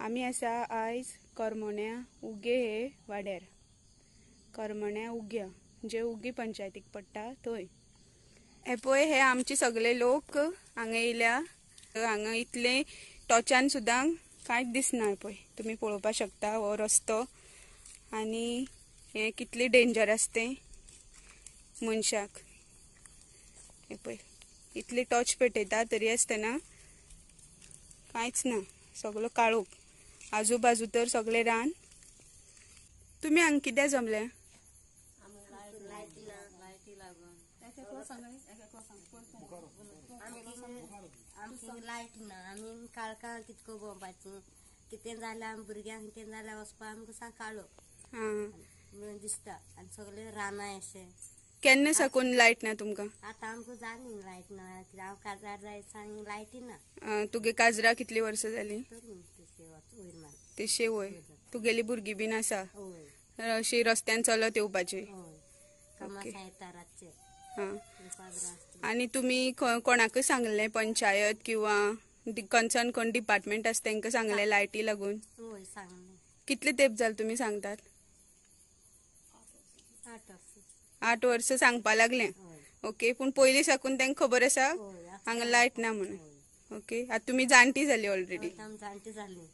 आमी आसा आयज करमोण्या उगे हे वाड्यार करमोण्या उग्या जे उगी पंचायतीक पडटा थंय हे पळय हे आमचे सगळे लोक हांगा येयल्या हांगा इतले टॉर्चान सुद्दां कांयच दिसना पळय तुमी पळोवपाक शकता हो रस्तो आनी हे कितले डेंजरस तें मनशाक हे पळय इतले टॉर्च पेटयता तरी आसतना कांयच ना सगळो काळोख आजूबाजू तर सगळे रान तुमी हांगा कित्याक जमले लायट ना आमी काळखां कितको भोंवपाचें कितें जाल्यार आमी भुरग्यांक कितें जाल्यार वचपाक आमकां सा काळोख म्हणून दिसता आनी सगळे रानां अशें केन्ना साकून लायट ना तुमकां आतां आमकां जाली लायट ना कित्याक हांव काजार जाय सांग लायटी ना तुगे काजरा कितली वर्सां जाली वयर मार तेशे वय तुगेली भुरगीं बीन आसा हय अशी रस्त्यान चलत येवपाची कामां येता रातचे आनी तुमी कोणाक सांगले पंचायत किंवा कन्सर्न कोण डिपार्टमेंट आसा तांकां सांगले लायटी लागून हय सांगले कितले तेंप जाले तुमी सांगतात 8 वर्सां सांगपा लागले ओके पूण पयलीं साकून तांकां खबर आसा हांगा लायट ना म्हणून ओके आतां तुमी जाणटी जाली ऑलरेडी जाणटी जाली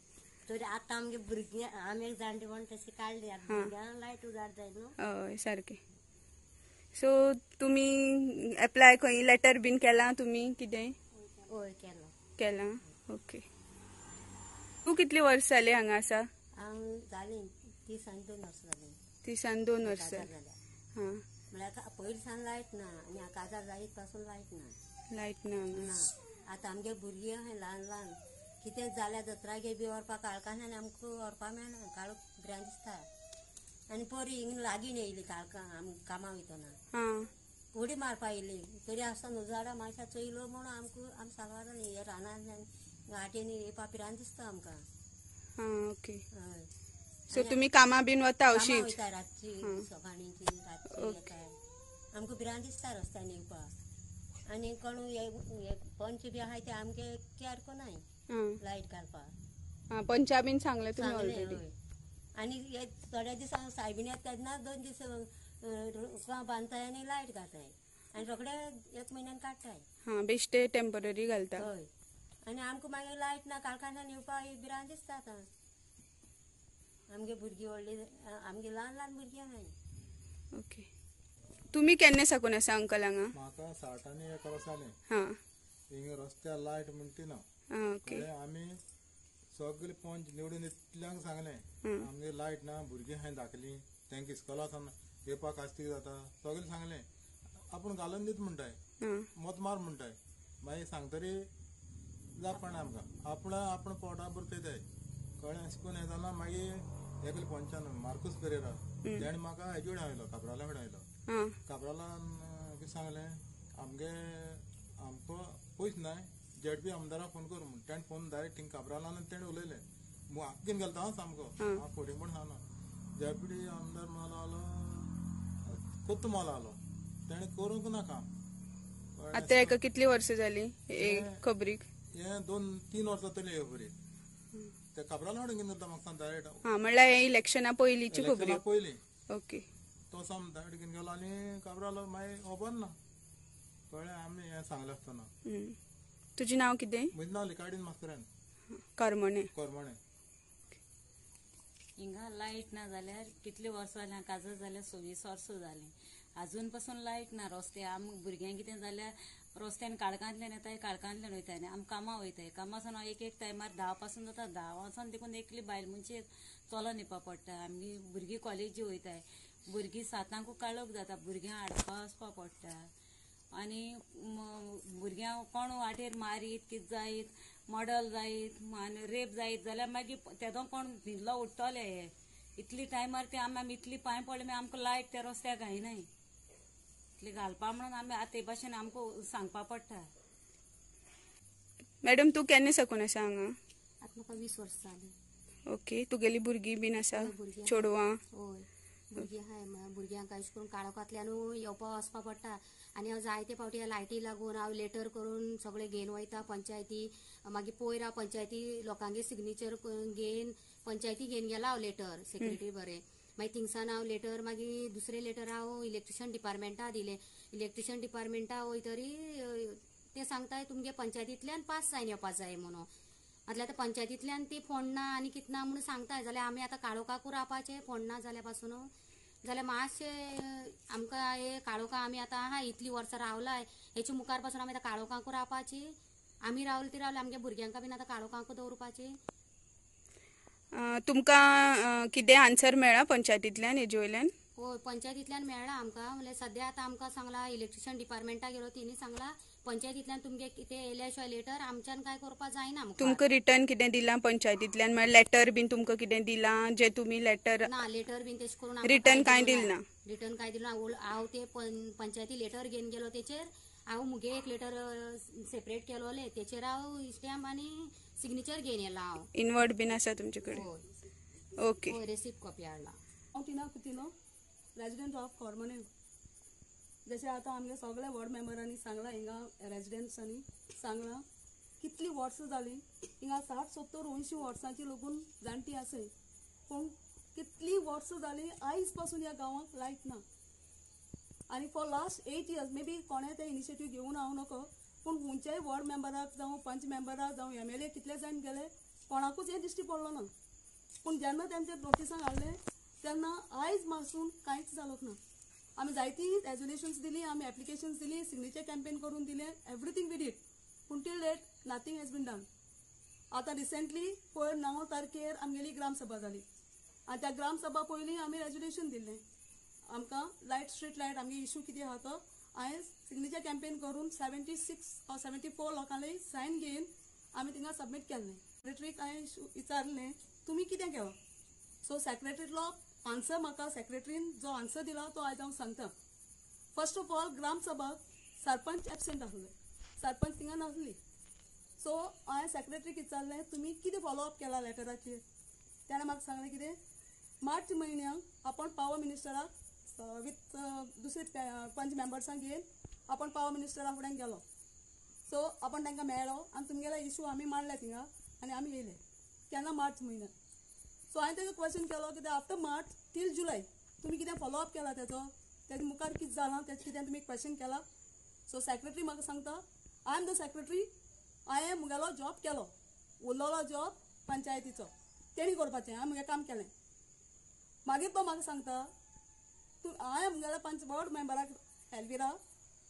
तरी आतां आमगे भुरगीं आमी जाणटी म्हण तशी काडली भुरग्यांक लायट उजार जाय न्हू हय सारकें सो तुमी एप्लाय खंय लेटर बीन केलां तुमी कितें हय केलां ओके तूं कितली वर्स जाली हांगा आसा हांव जाली 32 वर्सां जाली 32 वर्सां हां म्हळ्यार पयलीं सान लायट ना आनी काजार जायत पासून लायट ना आतां आमगे भुरगीं आहाय ल्हान ल्हान कितें जाल्यार दोतोरागे बी व्हरपाक काळखान आनी आमकां व्हरपाक मेळना काळोख भिरांत दिसता आनी पोरी हिंग लागीं येयली काळखां आमी कामां वयतना उडी मारपा येयली तरी आसतना उजाडा मातशें चोयलो म्हूण आमकां आमी सांगवार जाली हे रानान घाटीनी येवपा भिरांत दिसता आमकां ओके सो तुमी कामां बीन वता अशीं वयता रातची सकाळींची रातची येता आमकां भिरांत दिसता रस्त्यान येवपाक आनी कोण हे पंच बी आहाय ते आमगे केअर कोनाय लायट घालपाक पंचा बीन सांगले तुमी ऑलरेडी आनी हे थोड्या दिसा सायबीन येता तेन्ना 2 दीस रुखां बांदताय आनी लायट घालताय आनी रोखडे 1 म्हयन्यान काडटाय बेश्टे टेम्पररी घालता हय आनी आमकां मागीर लायट ना काळखान्यान येवपाक भिरांत दिसता आतां आमगे भुरगीं व्हडली आमगे ल्हान ल्हान भुरगीं आहाय ओके तुमी केन्ना साकून आसा अंकल हांगा म्हाका 60 आनी 1 वर्स जालें हिंग रस्त्यार लायट म्हणटी ना ओके आमी सगळे पंच निवडून इतल्यांक सांगलें आमगे लायट ना भुरगीं हांवें दाखली तांकां इस्कॉलांत येवपाक आसती जाता सगळे सांगलें आपूण घालून दिता म्हणटाय मत मार म्हणटाय मागीर सांगतरी जावपा आमकां आपूण पोटा भर पेताय कळ्ळें अशें करून हें जालां मागीर एकले पंचान मार्कूस पेरेरा तेणें म्हाका हेजे कडेन हाडलो काबराला कडेन हाडलो काबरालान कितें सांगलें आमकां पयस नाय जेडपी आमदाराक फोन कर म्हूण तेणें फोन डायरेक्ट थिंग काबरालान तेणें उलयलें आख्खीन गेलता हांव सामको हांव फोटींग म्हूण सांगना जेडपी आमदार मालो आलो कोत्त मालो आलो तेणें करूंक ना काम आतां हेका कितली वर्सां जाली खबरीक हे 2-3 वर्सां जातली हे खबरीक ते काबराला हाडून घेवन येता म्हाका डायरेक्ट म्हणल्यार हे इलेक्शना पयलींची खबरी पयलीं ओके तो साम डायरेक्ट घेवन गेलो आनी काबरालो मागीर खबर ना कळ्ळें आमी हें सांगलें आसतना तुजें नांव कितें म्हजें नांव लिकाडीन मास्करेन करमणे हिंगा लायट ना जाल्यार कितले वर्सां जालीं काजर जाल्यार 26 वर्सां जालीं अजून पासून लायट ना रस्ते आम भुरग्यांक कितें जाल्यार रस्त्यान काळखांतल्यान येताय काळखांतल्यान वयताय आनी आमी कामां वयताय कामासान एक टायमार 10 पासून जाता 10 वचोन देखून एकली बायल मनशेक चलोन येवपा पडटा आमगे भुरगीं कॉलेजी वयताय भुरगीं 7 काळोख जाता भुरग्यांक हाडपा वचपा पडटा आनी भुरग्यांक कोण वाटेर मारीत कितें जायत मर्डर जायत आनी रेप जायत जाल्यार मागीर तेदो कोण भिल्लो उठतले हे इतली टायमार ते आमी इतली पांय पडले मागीर आमकां लायट त्या रस्त्याक घायनाय इतले घालपा म्हणून आमी आतां ते भाशेन आमकां सांगपा पडटा मॅडम तूं केन्ना साकून आसा हांगा आतां म्हाका 20 वर्सां जालीं ओके तुगेली भुरगीं बीन आसा चेडवां भुरगीं आहाय भुरग्यांक अशें करून काळोखांतल्यानूय येवपा वचपा पडटा आनी हांव जायते फावटी लायटी लागून हांव लेटर करून सगळे घेवन वयता पंचायती मागीर पयर हांव पंचायती लोकांगे सिग्नेचर घेवन पंचायती घेवन गेला हांव लेटर सेक्रेटरी बरें मागीर थिंगसान हांव लेटर मागीर दुसरें लेटर हांव इलेक्ट्रिशन डिपार्टमेंटा दिलें इलेक्ट्रिशन डिपार्टमेंटा वयतरी ते सांगताय तुमगे पंचायतींतल्यान पास जावन येवपा जाय म्हणून आतां पंचायतींतल्यान ती फोंड ना आनी कितें ना म्हणून सांगताय जाल्यार आमी आतां काळोखाकूच रावपाचें फोंड ना जाल्या पासून जाल्यार मातशें आमकां हे काळोखा आमी आतां आहा इतलीं वर्सां रावलाय हेचे मुखार पासून आमी आतां काळोखाकूच रावपाची आमी रावले ती रावले आमगे भुरग्यांक बीन आतां काळोखाकूच दवरपाची. तुमकां कितें आन्सर मेळ्ळा पंचायतींतल्यान हेजे वयल्यान? होय पंचायतींतल्यान मेळ्ळा आमकां म्हणजे सद्या आतां आमकां सांगला इलेक्ट्रिशन डिपार्टमेंटा गेलो तिणी सांगला पंचायतींतल्यान तुमगे कितें येयल्या लेटर आमच्यान काय करपा जायना तुमकां रिटर्न कितें दिलां पंचायतींतल्यान म्हळ्यार लेटर बीन तुमकां कितें दिलां जे तुमी लेटर ना लेटर बीन तेश करून रिटर्न कांय दिलना रिटर्न कांय दिलना हांव ते पंचायती लेटर घेवन गेलो तेचेर हांव मुगे एक लेटर सेपरेट केलोले तेचेर हांव स्टॅम्प आनी सिग्नेचर घेवन येला हांव इनवर्ड बीन आसा तुमचे कडेन? ओके होय रेसिप्ट कॉपी हाडला हांव तिना कुतिनो रेजिडेंट ऑफ कॉर्मोने जशें आतां आमगे सगळे वॉर्ड मेंबरांनी सांगला हिंगा रेजिडेंट्सांनी सांगला कितलीं वर्सां जालीं हिंगा 60-70-80 वर्सांची लोगून जाणटी आसाय पूण कितलीं वर्सां जालीं आयज पासून ह्या गांवांक लायट ना आनी for last 8 years may be कोणें तें इनिशिएटीव घेवन हांव नको पूण खंयच्याय वॉर्ड मेंबराक जावं पंच मेंबराक जावं MLA कितले जाण गेले कोणाकूच हें दिश्टी पडलो ना पूण जेन्ना तेंच्या नोटिसाक हाडलें तेन्ना आयज पासून कांयच जालोक ना आमी जायती रेजोल्युशन्स दिली आमी एप्लिकेशन्स दिली सिग्नेचर कॅम्पेन करून दिलें एवरीथींग वी डीड पूण till date nothing has been done. आतां रिसेंटली पयर 9 तारखेर आमगेली ग्रामसभा जाली आनी त्या ग्रामसभा पयलीं आमी रेजोल्युशन दिल्लें आमकां लायट स्ट्रीट लायट आमगे इशू कितें आहा तो हांवें सिग्नेचर कॅम्पेन करून 76 or 74 लोकांनी सायन घेवन आमी थिंगा सबमीट केल्लें. सेक्रेटरीक हांवें विचारलें तुमी कितें केलां सो सेक्रेटरीलो आन्सर म्हाका सेक्रेटरीन जो आन्सर दिला तो आयज हांव सांगता. फर्स्ट ऑफ ऑल ग्रामसभाक सरपंच एबसेंट आसले सरपंच थिंगा नासली सो हांवें सेक्रेटरीक विचारलें तुमी कितें फॉलोअप केला लेटराचेर ताणें म्हाका सांगलें कितें मार्च म्हयन्याक आपण पावर मिनिस्टराक विथ दुसरे पंच मेंबर्सांक घेवन आपण पावर मिनिस्टरा फुड्यान गेलो सो आपण तांकां मेळ्ळो आनी तुमगेलो इशू आमी मांडले थिंगा आनी आमी येयले केन्ना मार्च म्हयन्याक सो हांवें ताका क्वेश्चन केलो कितें आफ्टर मार्च टील जुलय तुमी कितें फॉलोअप केला तेजो तेजे मुखार कितें जालां तेजें कितें तुमी क्वेश्चन केला सो सेक्रेटरी म्हाका सांगता आय एम द सेक्रेटरी हांवें मुगेलो जॉब केलो उरलेलो जॉब पंचायतीचो तेणी करपाचें हांवें मुगे काम केलें मागीर तो म्हाका सांगता तूं हांवें मुगेल्या पंच वॉर्ड मेंबराक एलविरा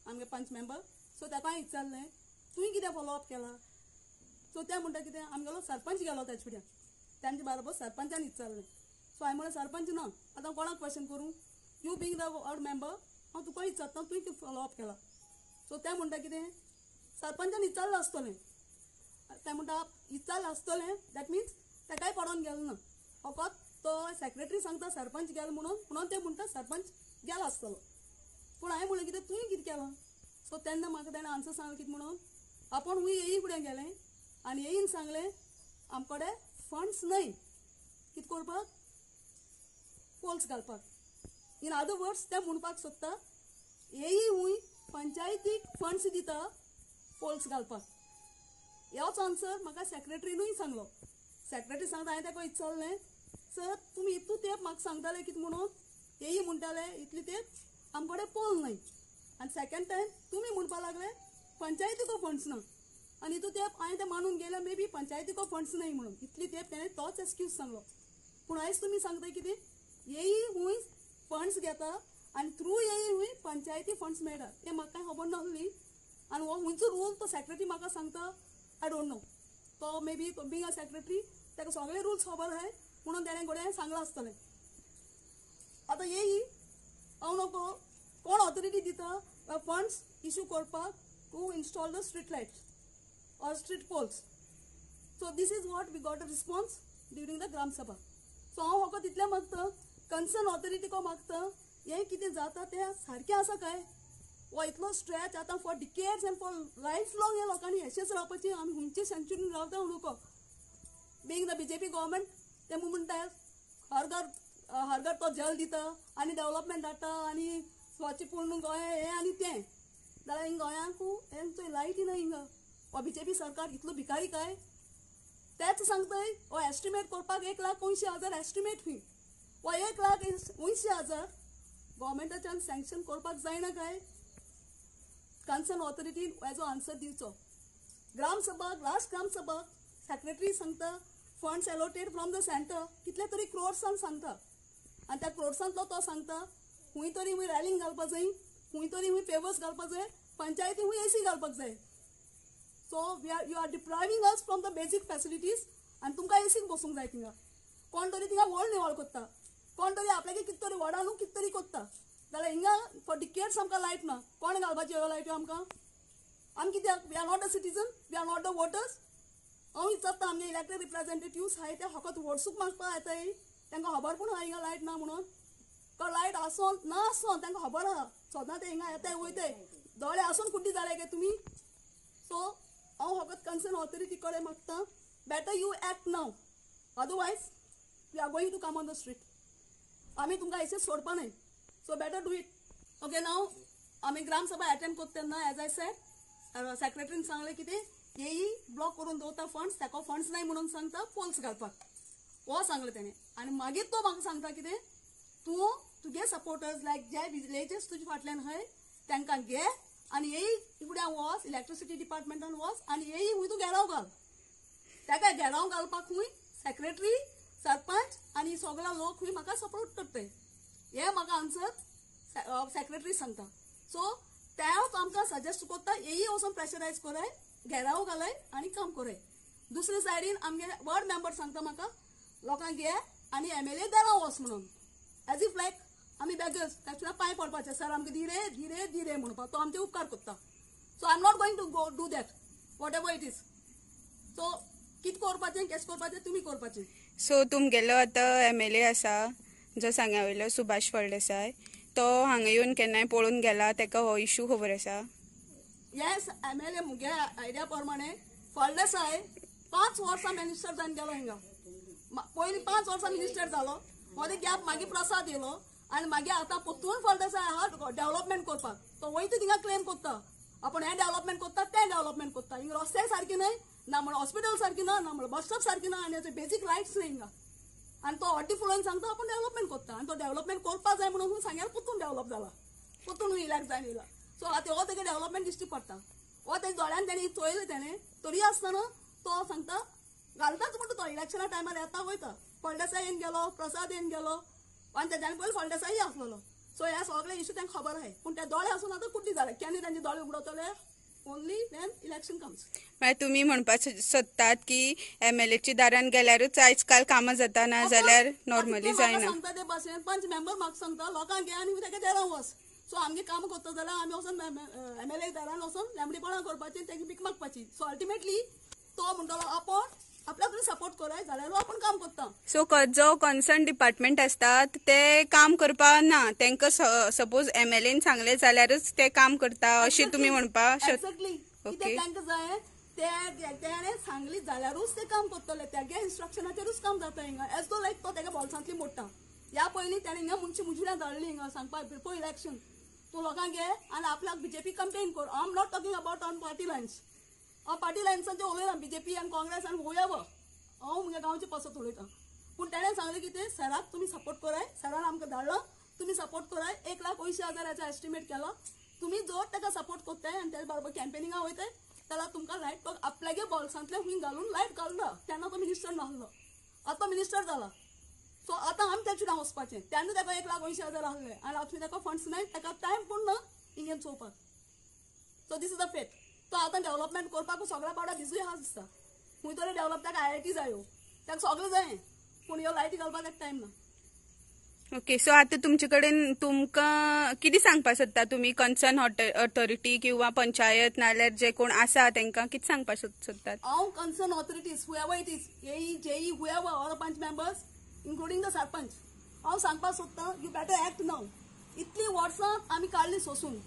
आमगे पंच मेंबर सो ताका हांवें विचारलें तुवें कितें फॉलोअप केला सो तें म्हणटा कितें आमगेलो सरपंच गेलो तेजे फुड्यान तांचे बरोबर सरपंचान विचारलें सो हांवें म्हळें सरपंच ना आतां कोणाक क्वेश्चन करूं you being the ward member हांव तुका विचारता तुवें कितें फॉलोअप केला सो तें म्हणटा कितें सरपंचान विचारलें आसतलें तें म्हणटा विचारलें आसतलें दॅट मिन्स ताकाय पडोन गेलो ना फकत तो सेक्रेटरी सांगता सरपंच गेलो म्हणून ते म्हणटा सरपंच गेलो आसतलो पूण हांवें म्हणलें कितें तुवें कितें केलां सो तेन्ना म्हाका ताणें आन्सर सांगलें कितें म्हणून आपूण हूंय येई फुडें गेलें आनी येईन सांगलें आमचे कडेन फंड्स न्हय कितें करपाक पोल्स घालपाक इन अदर वर्ड्स तें म्हणपाक सोदता येई हूंय पंचायतीक फंड्स दिता पोल्स घालपाक ह्योच आन्सर म्हाका सेक्रेटरीनूय सांगलो सेक्रेटरी सांगता हांवें ताका विचारलें सर तुमी इतू तेंप म्हाका सांगताले कितें म्हणून येई म्हणटाले इतली तेंप आमचे कडेन पोल न्हय आनी सेकंड टायम तुमी म्हणपा लागले पंचायतीको फंड्स ना आनी इतू तेंप हांवें तें मानून गेलें मे बी पंचायतीको फंड्स न्हय म्हणून इतली तेंप ताणें तोच एक्सक्यूज सांगलो पूण आयज तुमी सांगता कितें येई हूंय फंड्स घेता आनी थ्रू येई हूंय पंचायती फंड्स मेळटा तें म्हाका कांय खबर नासली आनी हो हुंयचो रूल तो सेक्रेटरी म्हाका सांगता आय डोंट नो तो may be being a secretary ताका सगळे रूल्स खबर आहाय म्हणून ताणें गोड्यान सांगलां आसतलें आतां येई हांव नको कोण ऑथॉरिटी दिता फंड्स इशू करपाक to install the street lights or street poles. So this is what we got a response during the Gram Sabha. So हांव फकत इतलें मागता कन्सर्न ऑथॉरिटी को मागता हें कितें जाता तें सारकें आसा काय वो इतलो स्ट्रेच आतां for decades end for life long हे लोकांनी अशेंच रावपाचें आमी हुंचे सेंच्युरीन रावता नको बींग द BJP गव्हर्मेंट ते म्हणटात हर घर हरगर तो जल दिता आनी डेव्हलपमेंट जाता आनी स्वच्छ पूर्ण गोंय हे आनी तें जाल्यार हिंग गोंयांकू हें थंय लायट ना हिंगा हो बीजेपी सरकार इतलो भिकारी काय तेच सांगताय हो एस्टिमेट करपाक 1,80,000 एस्टिमेट हुई हो 1,80,000 गव्हर्मेंटाच्यान सँक्शन करपाक जायना काय कन्सर्न ऑथॉरिटीन हेजो आन्सर दिवचो ग्रामसभाक लास्ट ग्रामसभाक सेक्रेटरी सांगता funds allotted from the centre कितले तरी क्रोर्सान सांगता आनी त्या क्रोर्सांतलो तो सांगता खूंय तरी हुंय रॅलिंग घालपाक जाय खूंय तरी हुंय पेवर्स घालपाक जाय पंचायती हुंय एसी घालपाक जाय so you are depriving us from the basic facilities आनी तुमकां एसीक बसूंक जाय थिंगा कोण तरी थिंगा व्हड निवळ करता कोण तरी आपल्यागे कित तरी व्हडानू कित तरी करता जाल्यार हिंगा फॉर डिकेड्स आमकां लायट ना कोण घालपाच्यो ह्यो लायट्यो आमकां आमी कित्याक we are not the citizen we are not the voters हांव विचारता आमगे इलेक्टेड रिप्रेझेंटेटिव्स हाय ते फकत वोटसूक मागपाक येताय तांकां खबर पूण आहा हिंगा लायट ना म्हणून तो लायट आसोन ना आसोन तांकां खबर आहा सदां ते हिंगा येताय वयताय दोळे आसून कुड्डी जाले गे तुमी सो हांव फकत कन्सर्न ऑथॉरिटी कडेन मागता better you act now otherwise we are going to come on the street आमी तुमकां हेचेर सोडपा न्हय so better do it okay now आमी ग्रामसभा अटेंड करता तेन्ना एज आय सेड सेक्रेटरीन सांगलें कितें येई ब्लॉक करून दवरता फंड्स ताका फंड्स नाय म्हणून सांगता पोल्स घालपाक हो सांगलें तेणें आनी मागीर तो म्हाका सांगता कितें तूं तुगे सपोर्टर्स लायक जे विलेजेस तुजे फाटल्यान हय तांकां घे आनी येई फुड्यान वच इलेक्ट्रिसिटी डिपार्टमेंटान वच आनी येई हुंय तूं घेराव घाल ताका घेराव घालपाक हुंय सेक्रेटरी सरपंच आनी सगळो लोक हुंय म्हाका सपोर्ट करताय हे म्हाका आन्सर सेक्रेटरी सांगता सो तेच आमकां सजेस्ट करता येई वचून प्रेशरायज कराय घेराव घालाय आनी काम कराय दुसरे सायडीन आमगे वॉर्ड मेंबर सांगता म्हाका लोकांक घे आनी MLA देराव वच म्हणून एज इफ लायक आमी बेगर्स ताच्या पांय पडपाचे सर आमकां धीरे धीरे धीरे म्हणपाक तो आमचे उपकार करता so I am not going to go do that whatever it is so कित करपाचें केस करपाचें तुमी करपाचें सो तुमगेलो आतां MLA आसा जो सांग्या वयलो सुभाष फळदेसाय तो हांगा येवन केन्नाय पळोवन गेला ताका हो इशू खबर आसा येस MLA मुगे आयडिया प्रमाणे फळदेसाय 5 वर्सां मिनिस्टर जावन गेलो हिंगा पयलीं 5 वर्सां मिनिस्टर जालो मदीं गॅप मागीर प्रसाद येयलो आनी मागीर आतां परतून फळदेसाय आहा डेव्हलपमेंट करपाक तो वयता थिंगा क्लेम करता आपण हें डेव्हलपमेंट करता तें डेव्हलपमेंट करता हिंगा रस्ते सारके न्हय ना म्हण हॉस्पिटल सारके ना म्हण बस स्टॉप सारके ना आनी बेसीक रायट्स न्हय हिंगा आनी तो हॉटी फुलोवन सांगता आपण डेव्हलपमेंट करता आनी तो डेव्हलपमेंट करपाक जाय म्हणून सांग्यार परतून डेव्हलप जाला परतून इलॅक्ट जावन येयला सो आतां हो तेगे डेव्हलपमेंट दिश्टी पडटा हो तेजे दोळ्यान तेणी चोयलें तेणें तरी आसतना तो सांगता घालताच म्हणटा तो इलेक्शना टायमार येता वयता फळदेसाय येवन गेलो प्रसाद येवन गेलो आनी तेज्यान पयलीं फळदेसाय आसलेलो सो ह्या सगळे इशू तांकां खबर आहाय पूण ते दोळे आसून आतां कुड्डी जाले केन्ना तांचे दोळे उगडतले ओन्ली वेन इलेक्शन कम्स मागीर तुमी म्हणपाक सोदतात की MLAची दारान गेल्यारूच आयज काल कामां जाता ना जाल्यार नॉर्मली जायना सांगता ते भाशेन पंच मेंबर म्हाका सांगता लोकांक घे आनी ताका देराव वच सो आमगे काम करता जाल्यार आमी वचून MLA दारान वचून लांबडीपणां करपाची तांची भीक मागपाची सो अल्टिमेटली तो म्हणटलो आपण आपल्याक तुमी सपोर्ट कराय जाल्यार आपण काम करता सो जो कन्सर्न डिपार्टमेंट असतात ते काम करपा ना तांकां सपोज MLAन सांगले जाल्यारच ते काम करता अशें तुमी म्हणपाक एक्झॅक्टली कित्याक तांकां जाय तेणे सांगली जाल्यारूच ते काम करतले तेगे इन्स्ट्रक्शनाचेरूच काम जाता हिंगा एज दो लायक तो तेगे बॉल्सांतली मोडटा ह्या पयलीं तेणे हिंगा मुजऱ्यां धाडली हिंगा सांगपाक बिफोर इलेक्शन तूं लोकांक घे आनी आपल्याक BJP कंपेन कर I am not talking about on party Lions हांव पार्टी लायन्सांचे उलयना BJP आनी काँग्रेस आनी हुएवर हांव म्हज्या गांवचे पासत उलयता पूण तेणें सांगलें कितें सराक तुमी सपोर्ट कराय सरान आमकां धाडलो तुमी सपोर्ट कराय 1,80,000 एस्टिमेट केला तुमी जर ताका सपोर्ट करताय आनी तेजे बरोबर कॅम्पेनिंगा वयताय जाल्यार तुमकां लायट तो आपल्यागे बॉल्सांतले खूंय घालून लायट घालना तेन्ना तो मिनिस्टर नासलो आतां तो मिनिस्टर जाला सो आतां आमी तेच्या फुड्यान वचपाचें तेन्ना ताका 1,80,000 आहले आनी आतां ताका फंड्स नाय ताका टायम पूण ना हिंगेन चोवपाक सो दीस इज द फेट तो आतां डेव्हलपमेंट करपाक सगळ्या पावडा बिजूय आहा दिसता खूंय तरी डेव्हलप ताका IIT जायो ताका सगळें जाय पूण ह्यो लायटी घालपाक ताका टायम ना ओके सो आतां तुमचे कडेन तुमकां कितें सांगपाक सोदता तुमी कन्सर्न ऑथॉरिटी किंवा पंचायत नाल्यार जे कोण आसा तांकां कितें सांगपाक सोदतात हांव concern authorities however it is AE JE however all panch members including the sarpanch हांव सांगपाक सोदता यू बेटर एक्ट नाव इतली वर्सां आमी काडली सोसून